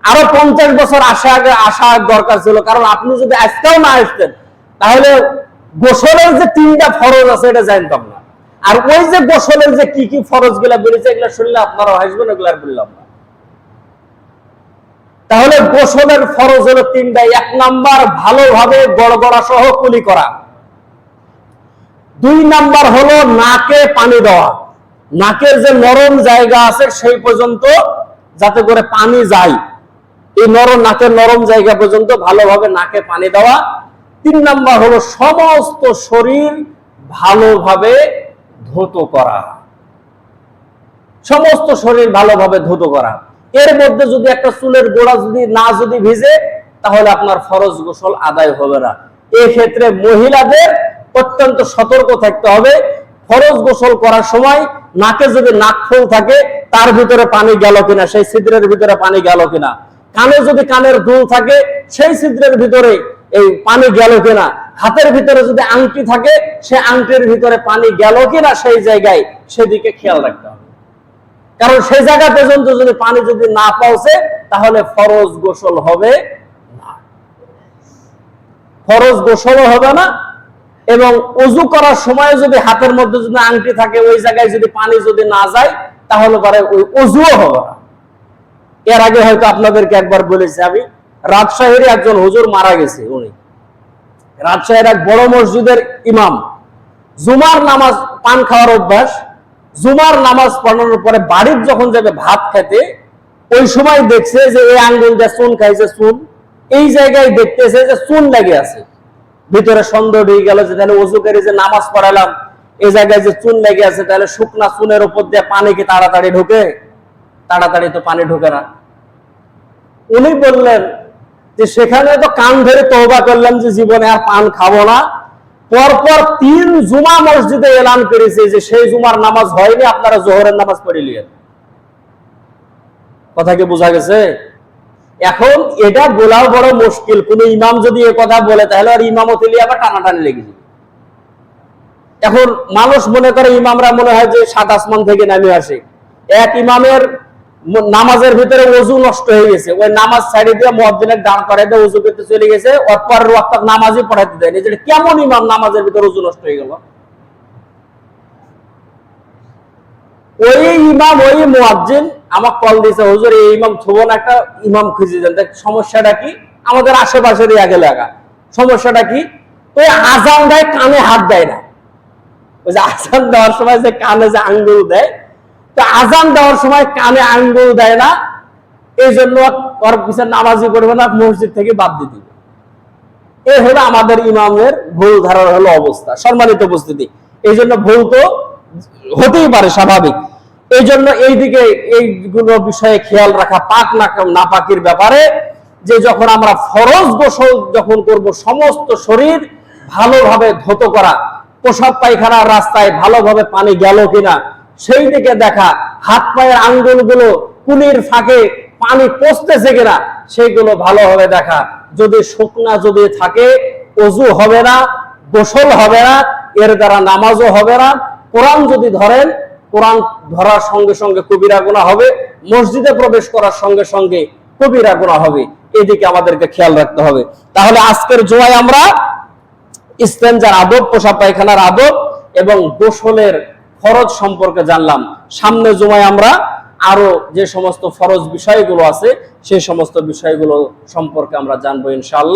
আরো 50 বছর আগে আসার দরকার ছিল, কারণ আপনি যদি আজকেও না আসতেন তাহলে গোসলের যে তিনটা ফরজ আছে এটা জানতাম না। আর ওই যে গোসলের যে কি কি ফরজ গুলা বলেছে এগুলা শুনলে আপনারা হাসবেন, এগুলা আর বললাম না। তাহলে গোসলের ফরজ হলো তিনটা। 1 নাম্বার ভালোভাবে গড়গড়া সহ কুলি করা। 2 নাম্বার হলো নাকে পানি দেওয়া, নাকের যে নরম জায়গা আছে সেই পর্যন্ত যাতে করে পানি যায়, এই নাকের নরম জায়গা পর্যন্ত ভালোভাবে নাকে পানি দেওয়া। 3 নাম্বার হলো সমস্ত শরীর ভালোভাবে ধৌত করা, সমস্ত শরীর ভালোভাবে ধৌত করা। এর মধ্যে যদি একটা চুলের গোড়া যদি ভিজে তাহলে আপনার ফরজ গোসল আদায় হবে না। এই ক্ষেত্রে মহিলাদের অত্যন্ত সতর্ক থাকতে হবে। ফরজ গোসল করার সময় নাকে যদি নাকফুল থাকে তার ভিতরে পানি গেল কিনা, সেই ছিদ্রের ভিতরে পানি গেল কিনা, কানে যদি কানের দুল থাকে সেই ছিদ্রের ভিতরে এই পানি গেল কিনা, হাতের ভিতরে যদি আংটি থাকে সেই আংটির ভিতরে পানি গেল কিনা, সেই জায়গায় সেদিকে খেয়াল রাখতে হবে। কারণ সেই জায়গা পর্যন্ত যদি পানি যদি না পৌঁছে তাহলে ফরজ গোসল হবে না, ফরজ গোসলও হবে না। এবং ওযু করার সময় যদি হাতের মধ্যে যদি আংটি থাকে ওই জায়গায় যদি পানি যদি না যায় তাহলে পরে ওই ওযুও হবে না। এর আগে হয়তো আপনাদেরকে একবার বলেছি আমি, রাজশাহীর একজন হুজুর মারা গেছে। উনি রাজশাহীর এক বড় মসজিদের ইমাম। জুমার নামাজ, পান খাওয়ার অভ্যাস, জুমার নামাজ পড়ানোর পরে বাড়ির যখন যাবে ভাত খেতে ওই সময় দেখছে যে এই আঙ্গুল দিয়ে চুন খাইছে, চুন এই জায়গায় দেখতেছে যে চুন লেগে আছে। ভিতরে সন্দেহ ঢুকে গেল যে তাহলে ওযু করে যে নামাজ পড়ালাম এই জায়গায় যে চুন লেগে আছে, তাহলে শুকনা চুনের উপর দিয়ে পানি কি তাড়াতাড়ি ঢোকে? তাড়াতাড়ি তো পানি ঢোকে না। উনি বললেন যে সেখানে তো কান ধরে তওবা করলাম যে জীবনে আর পান খাবো না। পরপর 3 জুমা মসজিদে এলান করেছে যে সেই জুমার নামাজ হয়নি, আপনারা জোহরের নামাজ পড়ে নিলেন। কথা কি বোঝা গেছে? এখন এটা বলাও বড় মুশকিল। কোন ইমাম যদি এ কথা বলে তাহলে আর ইমামতি নিয়ে আবার টানাটানি লেগে যাবে। এখন মানুষ মনে করে ইমামরা মনে হয় যে 7 আসমান থেকে নামে আসে। এক ইমামের নামাজের ভিতরে ওযু নষ্ট হয়ে গেছে, ওই নামাজ ছাড়ি দিয়ে মুয়াজ্জিনের দাঁড় করায় দিয়ে ওযু করতে চলে গেছে, ওর পরের ওয়াক্ত নামাজই পড়াইতে দেয়নি। যে কেমন ইমাম নামাজের ভিতরে ওযু নষ্ট হয়ে গেল? ওই ইমাম, ওই মুয়াজ্জিন আমাকে কল দিয়েছে, হুজুর এই ইমাম থবো না, একটা ইমাম খুঁজে দেন। দেখ সমস্যাটা কি? আমাদের আশেপাশের এক এলাকা। সমস্যাটা কি? ওই আজান দেয় কানে হাত দেয় না। ওই যে আজান দেওয়ার সময় যে কানে যে আঙ্গুল দেয়, তো আজান দেওয়ার সময় কানে আঙ্গুল দেয় না, এই জন্য ওর পিছনে নামাজি করবে না, মসজিদ থেকে বাদ দিয়ে দিবে। এই হলো আমাদের ইমামের ভুল ধারণা হলো অবস্থা। সম্মানিত উপস্থিতি, এই জন্য ভুল তো হতেই পারে, স্বাভাবিক। এই জন্য এইদিকে এইগুলো বিষয়ে খেয়াল রাখা, পাক না পাকির ব্যাপারে, যে যখন আমরা ফরজ গোসল যখন করব সমস্ত শরীর ভালোভাবে ধৌত করা, প্রসাব পায়খানার রাস্তায় ভালোভাবে পানি গেল কিনা সেই দিকে দেখা, হাত পায়ের আঙ্গুলগুলো কুলির ফাঁকে পানি পৌঁছতেছে কিনা সেইগুলো ভালোভাবে দেখা। যদি শুকনা যদি থাকে ওযু হবে না, গোসল হবে না, এর দ্বারা নামাজও হবে না। কোরআন যদি ধরেন, কোরআন ধরার সঙ্গে সঙ্গে কবিরা গুনাহ হবে, মসজিদে প্রবেশ করার সঙ্গে সঙ্গে কবিরা গুনাহ হবে। এদিকে আমাদেরকে খেয়াল রাখতে হবে। তাহলে আজকের জুমায় আমরা ইস্তেঞ্জার আদব, পেশাব পায়খানার আদব এবং গোসলের ফরজ সম্পর্কে জানলাম। সামনে জুমায় আমরা আরো যে সমস্ত ফরজ বিষয়গুলো আছে সেই সমস্ত বিষয়গুলো সম্পর্কে আমরা জানবো ইনশাআল্লাহ।